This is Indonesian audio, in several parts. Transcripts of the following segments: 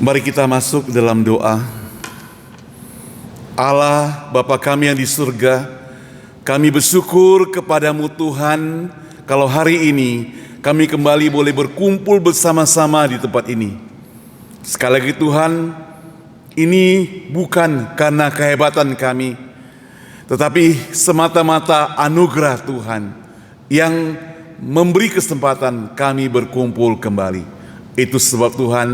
Mari kita masuk dalam doa. Allah Bapa kami yang di surga, kami bersyukur kepadamu Tuhan, kalau hari ini kami kembali boleh berkumpul bersama-sama di tempat ini. Sekali lagi Tuhan, ini bukan karena kehebatan kami, tetapi semata-mata anugerah Tuhan yang memberi kesempatan kami berkumpul kembali. Itu sebab Tuhan,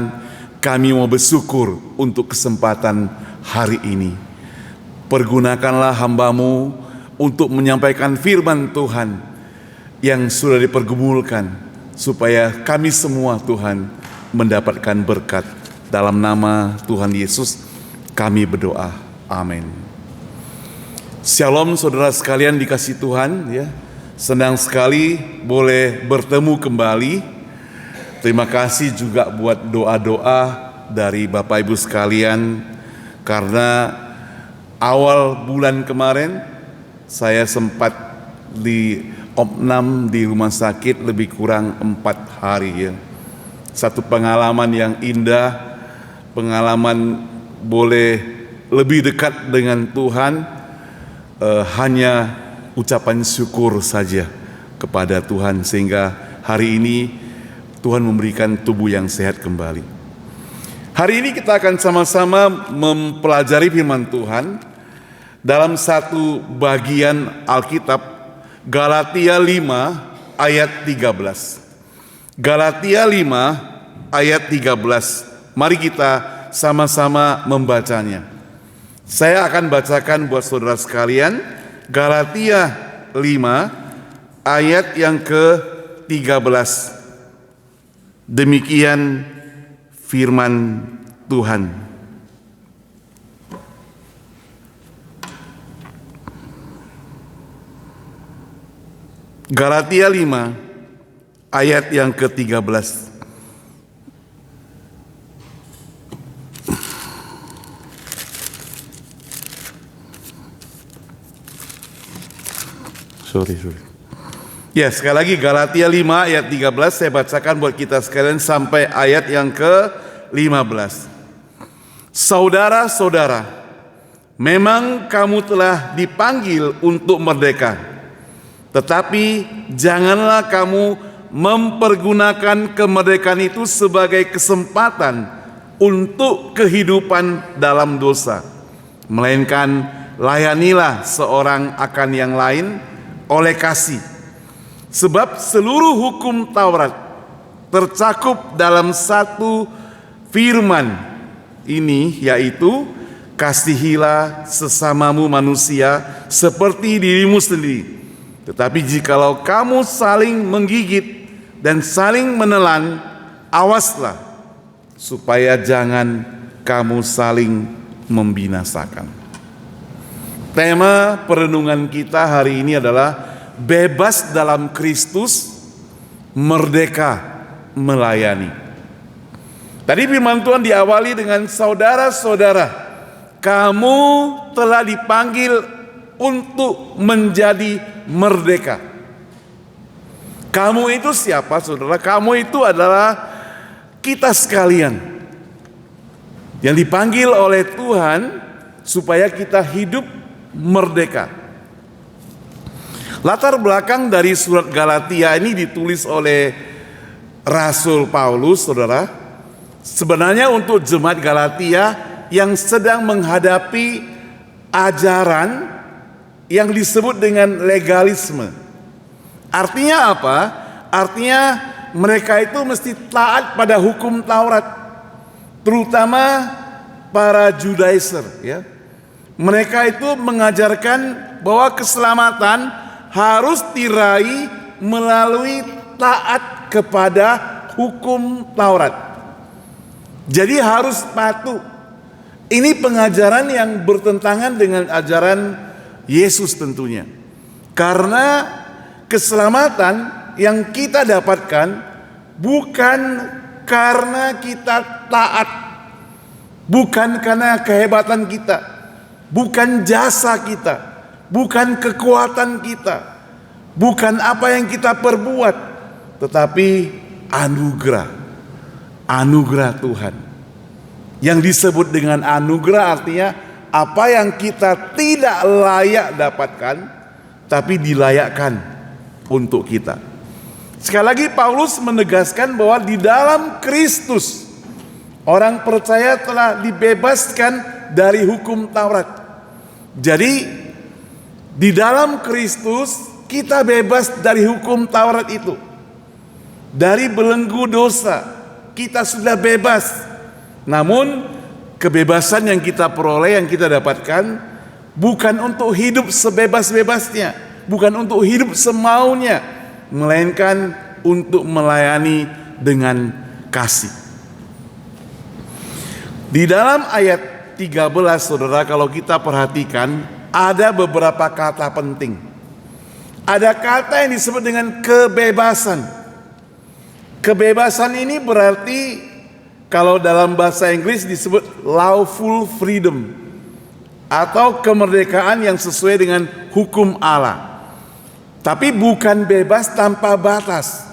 kami mau bersyukur untuk kesempatan hari ini. Pergunakanlah hamba-Mu untuk menyampaikan firman Tuhan yang sudah dipergumulkan, supaya kami semua Tuhan mendapatkan berkat. Dalam nama Tuhan Yesus kami berdoa, amin. Shalom saudara sekalian dikasih Tuhan ya. Senang sekali boleh bertemu kembali. Terima kasih juga buat doa-doa dari Bapak Ibu sekalian, karena awal bulan kemarin saya sempat di opnam di rumah sakit lebih kurang 4 hari ya. Satu pengalaman yang indah, pengalaman boleh lebih dekat dengan Tuhan, hanya ucapan syukur saja kepada Tuhan, sehingga hari ini Tuhan memberikan tubuh yang sehat kembali. Hari ini kita akan sama-sama mempelajari firman Tuhan dalam satu bagian Alkitab, Galatia 5 ayat 13. Galatia 5 ayat 13. Mari kita sama-sama membacanya. Saya akan bacakan buat saudara sekalian, Galatia 5 ayat yang ke-13. Demikian firman Tuhan. Galatia 5 ayat yang ke-13. Sorry. Ya, sekali lagi Galatia 5 ayat 13 saya bacakan buat kita sekalian sampai ayat yang ke-15. Saudara-saudara, memang kamu telah dipanggil untuk merdeka. Tetapi janganlah kamu mempergunakan kemerdekaan itu sebagai kesempatan untuk kehidupan dalam dosa. Melainkan layanilah seorang akan yang lain oleh kasih. Sebab seluruh hukum Taurat tercakup dalam satu firman ini, yaitu kasihilah sesamamu manusia seperti dirimu sendiri. Tetapi jikalau kamu saling menggigit dan saling menelan, awaslah supaya jangan kamu saling membinasakan. Tema perenungan kita hari ini adalah bebas dalam Kristus, merdeka melayani. Tadi firman Tuhan diawali dengan saudara-saudara, kamu telah dipanggil untuk menjadi merdeka. Kamu itu siapa saudara? Kamu itu adalah kita sekalian yang dipanggil oleh Tuhan supaya kita hidup merdeka. Latar belakang dari surat Galatia ini ditulis oleh Rasul Paulus, saudara. Sebenarnya untuk jemaat Galatia yang sedang menghadapi ajaran yang disebut dengan legalisme. Artinya apa? Artinya mereka itu mesti taat pada hukum Taurat, terutama para Judaizer, ya. Mereka itu mengajarkan bahwa keselamatan harus diraih melalui taat kepada hukum Taurat. Jadi harus patuh. Ini pengajaran yang bertentangan dengan ajaran Yesus tentunya. Karena keselamatan yang kita dapatkan bukan karena kita taat, bukan karena kehebatan kita, bukan jasa kita, bukan kekuatan kita, bukan apa yang kita perbuat, tetapi anugerah Tuhan. Yang disebut dengan anugerah artinya apa yang kita tidak layak dapatkan, tapi dilayakkan untuk kita. Sekali lagi Paulus menegaskan bahwa di dalam Kristus orang percaya telah dibebaskan dari hukum Taurat. Jadi di dalam Kristus kita bebas dari hukum Taurat itu. Dari belenggu dosa kita sudah bebas. Namun kebebasan yang kita peroleh, yang kita dapatkan bukan untuk hidup sebebas-bebasnya, bukan untuk hidup semaunya, melainkan untuk melayani dengan kasih. Di dalam ayat 13 saudara, kalau kita perhatikan ada beberapa kata penting. Ada kata yang disebut dengan kebebasan. Kebebasan ini berarti kalau dalam bahasa Inggris disebut lawful freedom atau kemerdekaan yang sesuai dengan hukum Allah. Tapi bukan bebas tanpa batas.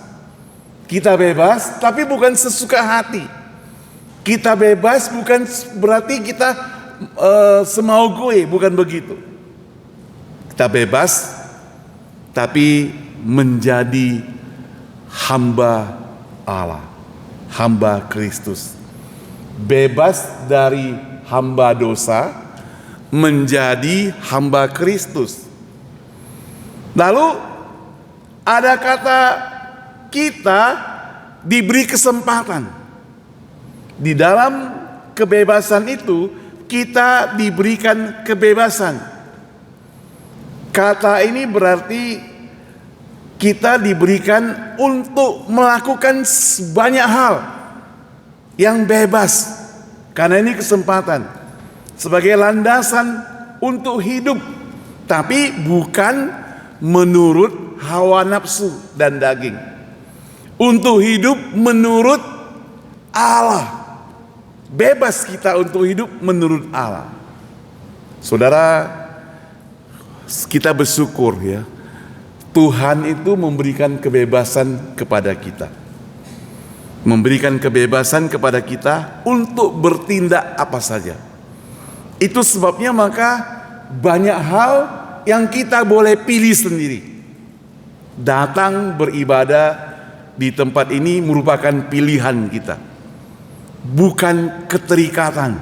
Kita bebas tapi bukan sesuka hati. Kita bebas bukan berarti kita semau gue, bukan begitu. Kita bebas tapi menjadi hamba Allah, hamba Kristus. Bebas dari hamba dosa menjadi hamba Kristus. Lalu ada kata kita diberi kesempatan. Di dalam kebebasan itu kita diberikan kebebasan. Kata ini berarti kita diberikan untuk melakukan banyak hal yang bebas. Karena ini kesempatan sebagai landasan untuk hidup, tapi bukan menurut hawa nafsu dan daging. Untuk hidup menurut Allah. Bebas kita untuk hidup menurut Allah. Saudara, kita bersyukur ya. Tuhan itu memberikan kebebasan kepada kita. Memberikan kebebasan kepada kita untuk bertindak apa saja. Itu sebabnya maka banyak hal yang kita boleh pilih sendiri. Datang beribadah di tempat ini merupakan pilihan kita, bukan keterikatan.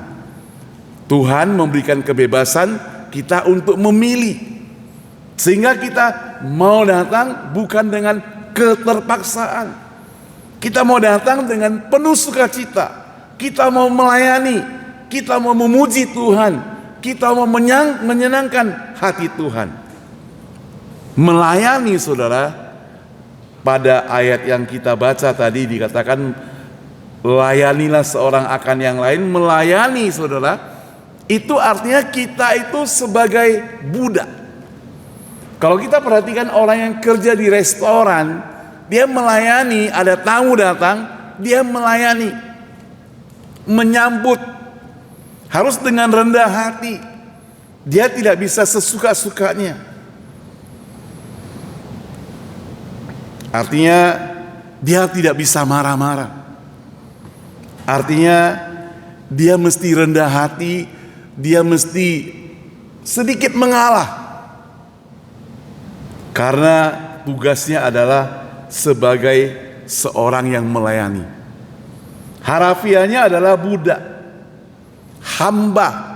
Tuhan memberikan kebebasan kita untuk memilih. Sehingga kita mau datang bukan dengan keterpaksaan. Kita mau datang dengan penuh sukacita. Kita mau melayani. Kita mau memuji Tuhan. Kita mau menyenangkan hati Tuhan. Melayani saudara, pada ayat yang kita baca tadi dikatakan layanilah seorang akan yang lain. Melayani saudara, itu artinya kita itu sebagai budak. Kalau kita perhatikan orang yang kerja di restoran, dia melayani, ada tamu datang, dia melayani, menyambut, harus dengan rendah hati. Dia tidak bisa sesuka-sukanya. Artinya dia tidak bisa marah-marah. Artinya dia mesti rendah hati, dia mesti sedikit mengalah. Karena tugasnya adalah sebagai seorang yang melayani. Harafiahnya adalah budak, hamba.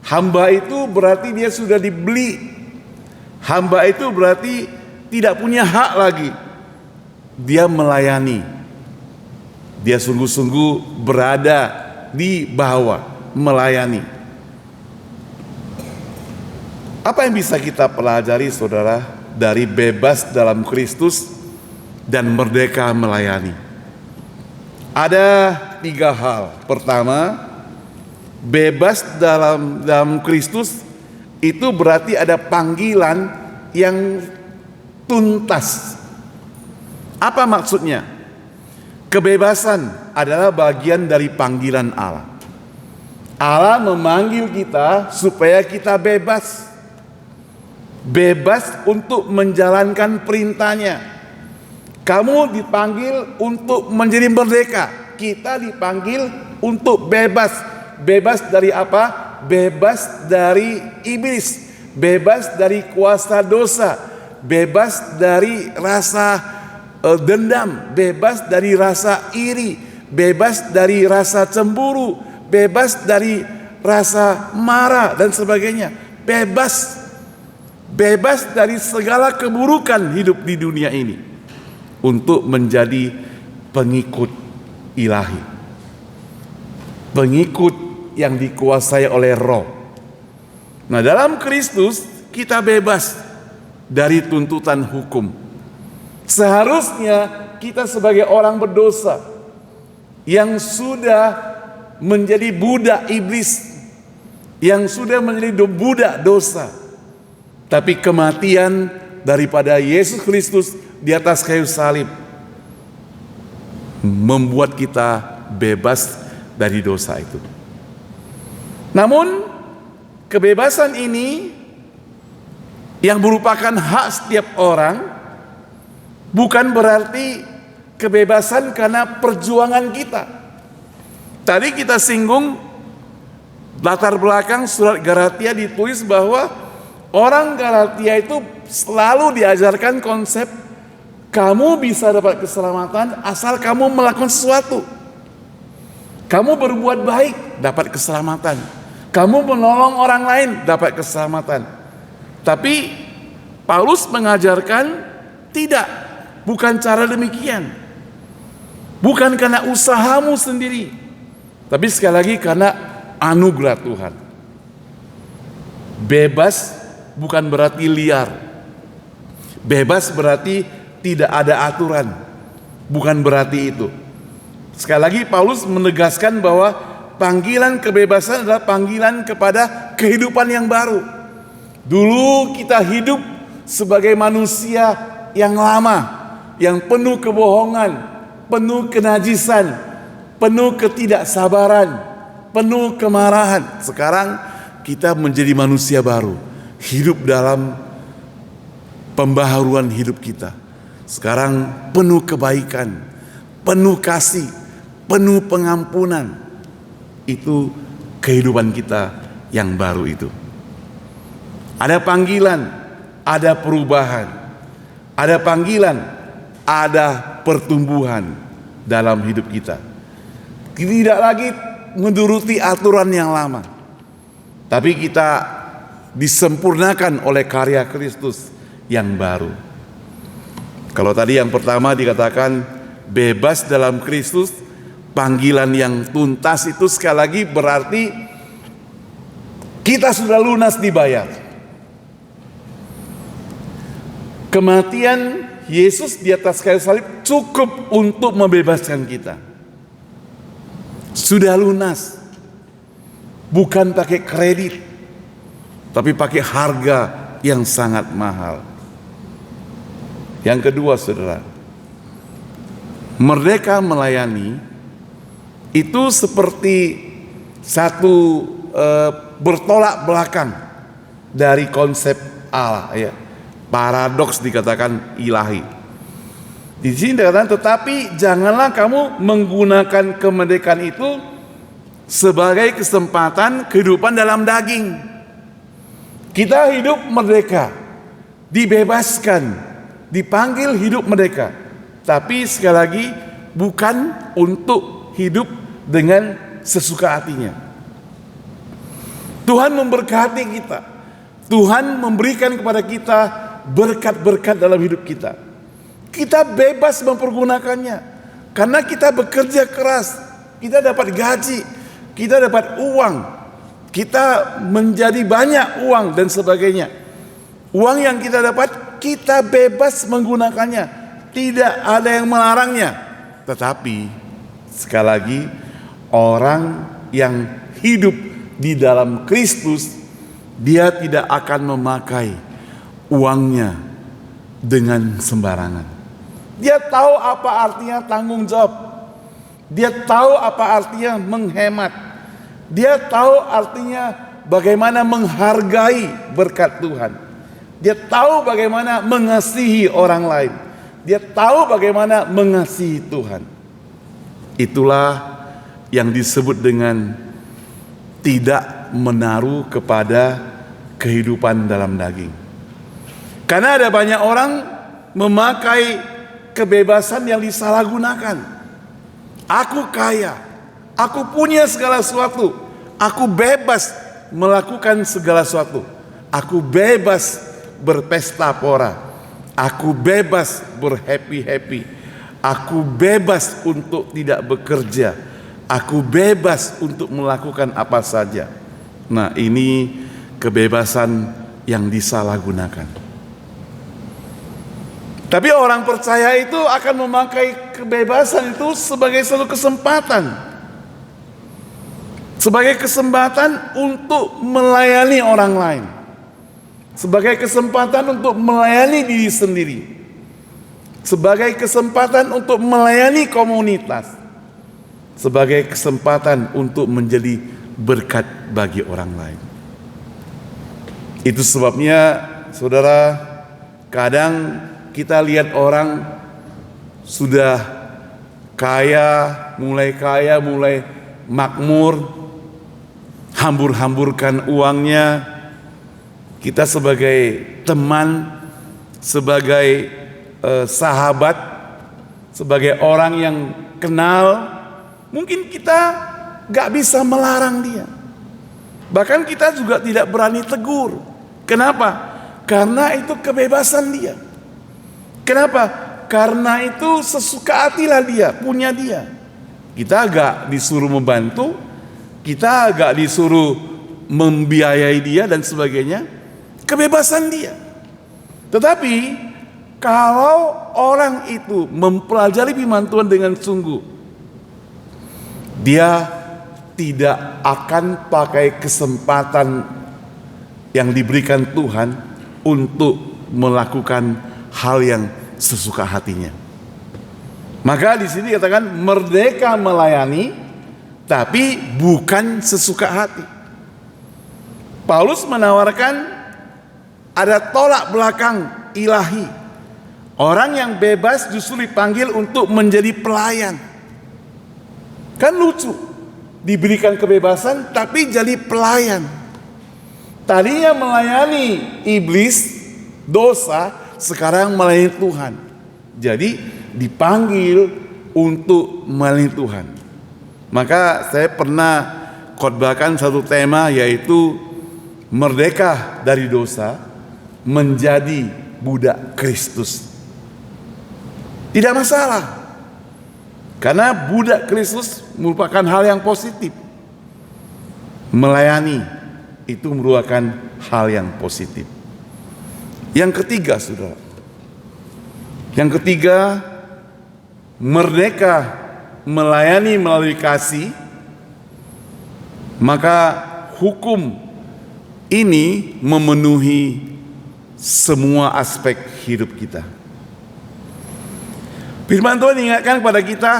Hamba itu berarti dia sudah dibeli. Hamba itu berarti tidak punya hak lagi. Dia melayani. Dia sungguh-sungguh berada di bawah, melayani. Apa yang bisa kita pelajari saudara dari bebas dalam Kristus dan merdeka melayani? Ada 3 hal. Pertama, bebas dalam Kristus itu berarti ada panggilan yang tuntas. Apa maksudnya? Kebebasan adalah bagian dari panggilan Allah. Allah memanggil kita supaya kita bebas. Bebas untuk menjalankan perintahnya. Kamu dipanggil untuk menjadi merdeka. Kita dipanggil untuk bebas. Bebas dari apa? Bebas dari iblis, bebas dari kuasa dosa, bebas dari rasa dendam, bebas dari rasa iri, bebas dari rasa cemburu, bebas dari rasa marah dan sebagainya. Bebas dari segala keburukan hidup di dunia ini untuk menjadi pengikut ilahi, pengikut yang dikuasai oleh Roh. Nah, dalam Kristus kita bebas dari tuntutan hukum. Seharusnya kita sebagai orang berdosa yang sudah menjadi budak iblis, yang sudah menjadi budak dosa, tapi kematian daripada Yesus Kristus di atas kayu salib membuat kita bebas dari dosa itu. Namun kebebasan ini yang merupakan hak setiap orang bukan berarti kebebasan karena perjuangan kita. Tadi kita singgung latar belakang surat Galatia, ditulis bahwa orang Galatia itu selalu diajarkan konsep kamu bisa dapat keselamatan asal kamu melakukan sesuatu. Kamu berbuat baik, dapat keselamatan. Kamu menolong orang lain, dapat keselamatan. Tapi Paulus mengajarkan tidak, bukan cara demikian. Bukan karena usahamu sendiri, tapi sekali lagi karena anugerah Tuhan. Bebas bukan berarti liar. Bebas berarti tidak ada aturan. Bukan berarti itu. Sekali lagi Paulus menegaskan bahwa panggilan kebebasan adalah panggilan kepada kehidupan yang baru. Dulu kita hidup sebagai manusia yang lama, yang penuh kebohongan, penuh kenajisan, penuh ketidaksabaran, penuh kemarahan. Sekarang kita menjadi manusia baru, hidup dalam pembaharuan hidup kita. Sekarang penuh kebaikan, penuh kasih, penuh pengampunan. Itu kehidupan kita yang baru itu. Ada panggilan, ada perubahan. Ada panggilan, ada pertumbuhan dalam hidup kita. Tidak lagi menuruti aturan yang lama, tapi kita disempurnakan oleh karya Kristus yang baru. Kalau tadi yang pertama dikatakan bebas dalam Kristus, panggilan yang tuntas itu sekali lagi berarti kita sudah lunas dibayar. Kematian Yesus di atas kayu salib cukup untuk membebaskan kita. Sudah lunas. Bukan pakai kredit, tapi pakai harga yang sangat mahal. Yang kedua, saudara, merdeka melayani itu seperti satu bertolak belakang dari konsep Allah, ya. Paradoks dikatakan ilahi. Di sini dikatakan, tetapi janganlah kamu menggunakan kemerdekaan itu sebagai kesempatan kehidupan dalam daging. Kita hidup merdeka, dibebaskan, dipanggil hidup merdeka. Tapi sekali lagi bukan untuk hidup dengan sesuka hatinya. Tuhan memberkati kita. Tuhan memberikan kepada kita berkat-berkat dalam hidup kita. Kita bebas mempergunakannya. Karena kita bekerja keras, kita dapat gaji, kita dapat uang, kita menjadi banyak uang dan sebagainya. Uang yang kita dapat, kita bebas menggunakannya. Tidak ada yang melarangnya. Tetapi sekali lagi, orang yang hidup di dalam Kristus, dia tidak akan memakai uangnya dengan sembarangan. Dia tahu apa artinya tanggung jawab. Dia tahu apa artinya menghemat. Dia tahu artinya bagaimana menghargai berkat Tuhan. Dia tahu bagaimana mengasihi orang lain. Dia tahu bagaimana mengasihi Tuhan. Itulah yang disebut dengan tidak menaruh kepada kehidupan dalam daging. Karena ada banyak orang memakai kebebasan yang disalahgunakan. Aku kaya, aku punya segala sesuatu, aku bebas melakukan segala sesuatu, aku bebas berpesta pora, aku bebas berhappy-happy, aku bebas untuk tidak bekerja, aku bebas untuk melakukan apa saja. Nah, ini kebebasan yang disalahgunakan. Tapi orang percaya itu akan memakai kebebasan itu sebagai satu kesempatan. Sebagai kesempatan untuk melayani orang lain. Sebagai kesempatan untuk melayani diri sendiri. Sebagai kesempatan untuk melayani komunitas. Sebagai kesempatan untuk menjadi berkat bagi orang lain. Itu sebabnya, saudara, kadang kita lihat orang sudah kaya, mulai makmur, hambur-hamburkan uangnya. Kita sebagai teman, sebagai sahabat, sebagai orang yang kenal, mungkin kita gak bisa melarang dia. Bahkan kita juga tidak berani tegur. Kenapa? Karena itu kebebasan dia. Kenapa? Karena itu sesuka hatilah dia, punya dia. Kita agak disuruh membantu, kita agak disuruh membiayai dia dan sebagainya. Kebebasan dia. Tetapi kalau orang itu mempelajari firman Tuhan dengan sungguh, dia tidak akan pakai kesempatan yang diberikan Tuhan untuk melakukan hal yang sesuka hatinya. Maka di sini katakan merdeka melayani, tapi bukan sesuka hati. Paulus menawarkan ada tolak belakang ilahi. Orang yang bebas justru dipanggil untuk menjadi pelayan. Kan lucu, diberikan kebebasan tapi jadi pelayan. Tadinya melayani iblis, dosa, sekarang melayani Tuhan. Jadi dipanggil untuk melayani Tuhan. Maka saya pernah khotbahkan satu tema, yaitu merdeka dari dosa menjadi budak Kristus. Tidak masalah, karena budak Kristus merupakan hal yang positif. Melayani itu merupakan hal yang positif. Yang ketiga, saudara. Yang ketiga, merdeka melayani melalui kasih. Maka hukum ini memenuhi semua aspek hidup kita. Firman Tuhan ingatkan kepada kita,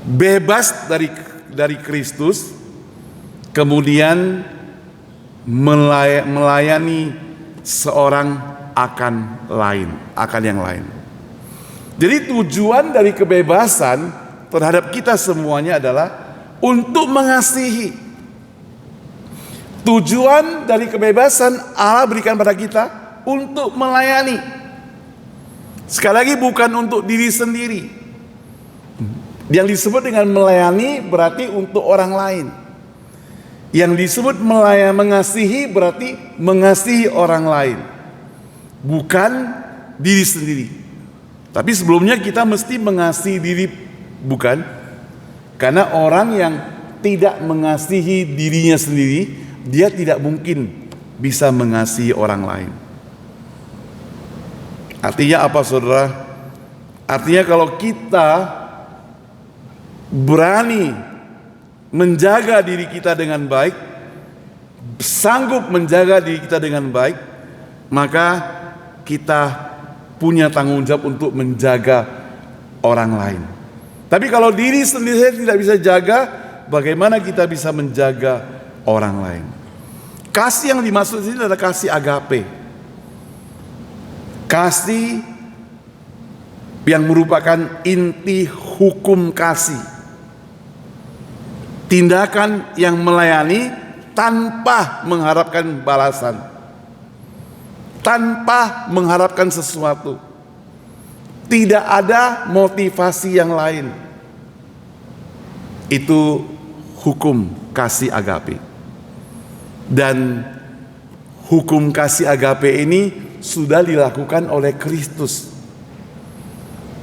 bebas dari Kristus, kemudian melayani seorang akan yang lain. Jadi tujuan dari kebebasan terhadap kita semuanya adalah untuk mengasihi. Tujuan dari kebebasan Allah berikan pada kita untuk melayani. Sekali lagi, bukan untuk diri sendiri. Yang disebut dengan melayani berarti untuk orang lain. Yang disebut mengasihi berarti mengasihi orang lain, bukan diri sendiri. Tapi sebelumnya kita mesti mengasihi diri, bukan? Karena orang yang tidak mengasihi dirinya sendiri, dia tidak mungkin bisa mengasihi orang lain. Artinya apa, saudara? Artinya kalau kita berani menjaga diri kita dengan baik, sanggup menjaga diri kita dengan baik, maka kita punya tanggung jawab untuk menjaga orang lain. Tapi kalau diri sendiri tidak bisa jaga, bagaimana kita bisa menjaga orang lain? Kasih yang dimaksud di sini adalah kasih agape. Kasih yang merupakan inti hukum kasih. tindakan yang melayani tanpa mengharapkan balasan, tanpa mengharapkan sesuatu. Tidak ada motivasi yang lain. Itu hukum kasih agape. Dan hukum kasih agape ini sudah dilakukan oleh Kristus.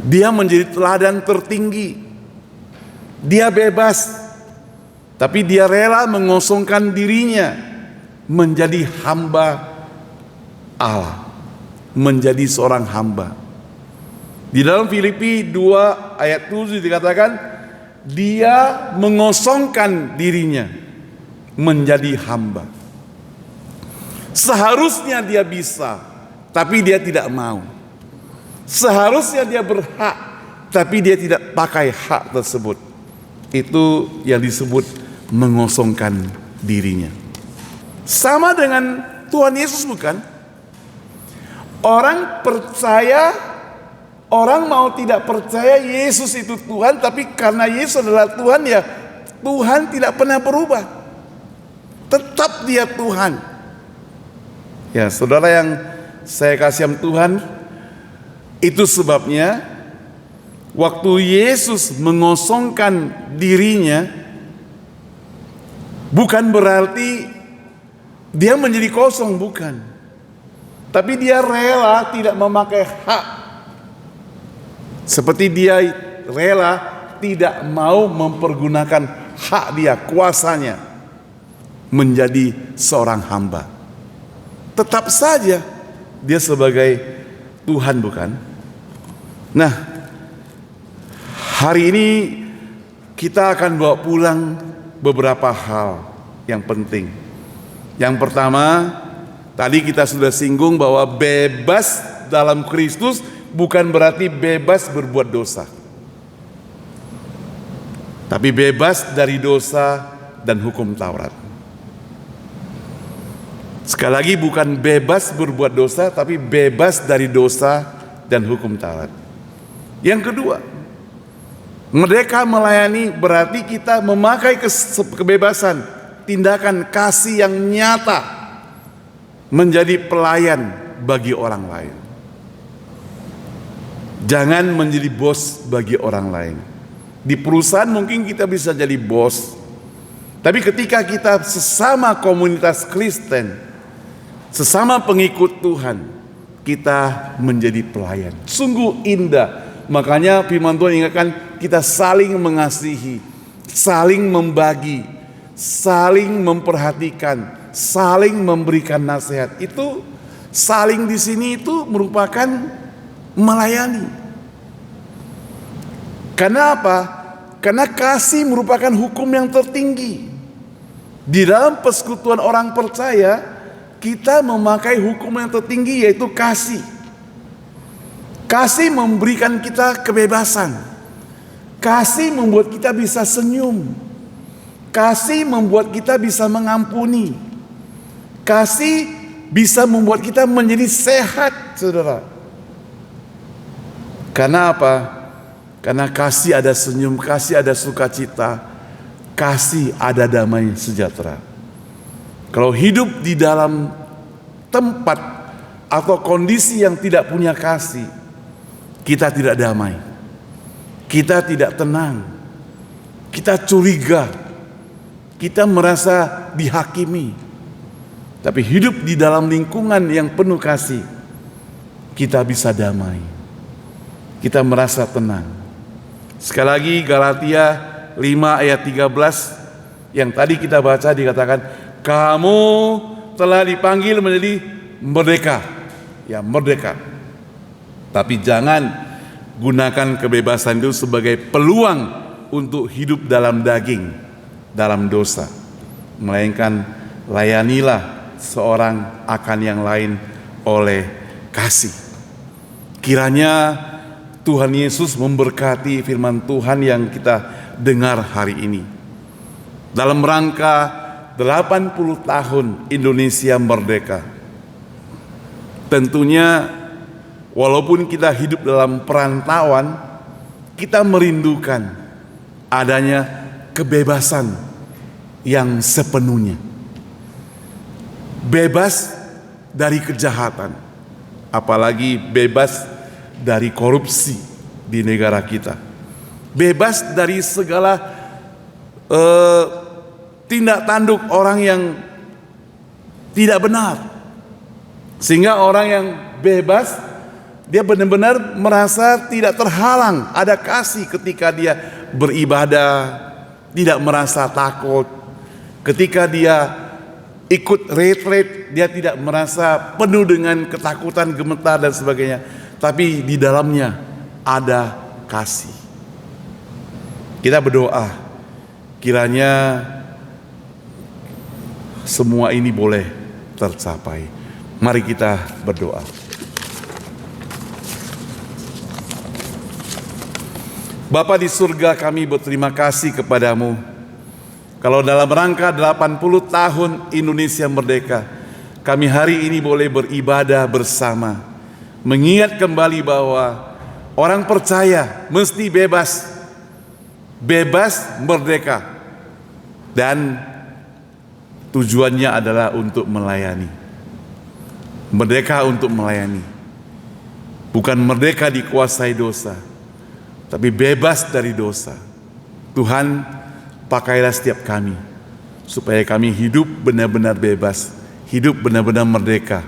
Dia menjadi teladan tertinggi. Dia bebas, tapi dia rela mengosongkan dirinya menjadi hamba Allah, menjadi seorang hamba. Di dalam Filipi 2 ayat 7 dikatakan, dia mengosongkan dirinya menjadi hamba. Seharusnya dia bisa, tapi dia tidak mau. Seharusnya dia berhak, tapi dia tidak pakai hak tersebut. Itu yang disebut mengosongkan dirinya. Sama dengan Tuhan Yesus, bukan? Orang percaya, orang mau tidak percaya Yesus itu Tuhan, tapi karena Yesus adalah Tuhan, ya Tuhan tidak pernah berubah. Tetap dia Tuhan. Ya, saudara yang saya kasihan Tuhan, itu sebabnya waktu Yesus mengosongkan dirinya, bukan berarti dia menjadi kosong, bukan. Tapi dia rela tidak memakai hak. Seperti dia rela tidak mau mempergunakan hak dia, kuasanya, menjadi seorang hamba. Tetap saja dia sebagai Tuhan, bukan? Nah, hari ini kita akan bawa pulang beberapa hal yang penting. Yang pertama, tadi kita sudah singgung bahwa bebas dalam Kristus bukan berarti bebas berbuat dosa, tapi bebas dari dosa dan hukum Taurat. Sekali lagi, bukan bebas berbuat dosa, tapi bebas dari dosa dan hukum Taurat. Yang kedua, merdeka melayani berarti kita memakai kebebasan, tindakan kasih yang nyata, menjadi pelayan bagi orang lain. Jangan menjadi bos bagi orang lain. Di perusahaan mungkin kita bisa jadi bos, tapi ketika kita sesama komunitas Kristen, sesama pengikut Tuhan, kita menjadi pelayan. Sungguh indah. Makanya firman Tuhan ingatkan kita saling mengasihi, saling membagi, saling memperhatikan, saling memberikan nasihat. Itu saling di sini itu merupakan melayani. Karena apa? Karena kasih merupakan hukum yang tertinggi. Di dalam persekutuan orang percaya, kita memakai hukum yang tertinggi, yaitu kasih. Kasih memberikan kita kebebasan. Kasih membuat kita bisa senyum. Kasih membuat kita bisa mengampuni. Kasih bisa membuat kita menjadi sehat, saudara. Karena apa? Karena kasih ada senyum, kasih ada sukacita, kasih ada damai sejahtera. Kalau hidup di dalam tempat atau kondisi yang tidak punya kasih, kita tidak damai, kita tidak tenang, kita curiga, kita merasa dihakimi. Tapi hidup di dalam lingkungan yang penuh kasih, kita bisa damai, kita merasa tenang. Sekali lagi, Galatia 5 ayat 13 yang tadi kita baca dikatakan, kamu telah dipanggil menjadi merdeka. Ya, merdeka. Tapi jangan gunakan kebebasan itu sebagai peluang untuk hidup dalam daging, dalam dosa. Melainkan layanilah seorang akan yang lain oleh kasih. Kiranya Tuhan Yesus memberkati firman Tuhan yang kita dengar hari ini. Dalam rangka 80 tahun Indonesia merdeka. Tentunya walaupun kita hidup dalam perantauan, kita merindukan adanya kebebasan yang sepenuhnya. Bebas dari kejahatan, apalagi bebas dari korupsi di negara kita. Bebas dari segala tindak tanduk orang yang tidak benar. Sehingga orang yang bebas, dia benar-benar merasa tidak terhalang, ada kasih ketika dia beribadah, tidak merasa takut. Ketika dia ikut retreat, dia tidak merasa penuh dengan ketakutan, gemetar dan sebagainya. Tapi di dalamnya ada kasih. Kita berdoa, kiranya semua ini boleh tercapai. Mari kita berdoa. Bapa di surga, kami berterima kasih kepadamu. Kalau dalam rangka 80 tahun Indonesia merdeka, kami hari ini boleh beribadah bersama, mengingat kembali bahwa orang percaya mesti bebas merdeka, dan tujuannya adalah untuk melayani. Merdeka untuk melayani, bukan merdeka dikuasai dosa, tapi bebas dari dosa. Tuhan, pakailah setiap kami supaya kami hidup benar-benar bebas, hidup benar-benar merdeka,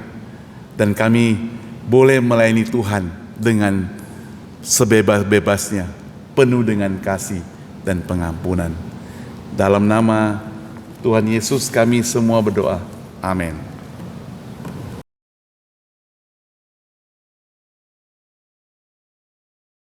dan kami boleh melayani Tuhan dengan sebebas-bebasnya, penuh dengan kasih dan pengampunan. Dalam nama Tuhan Yesus kami semua berdoa. Amin.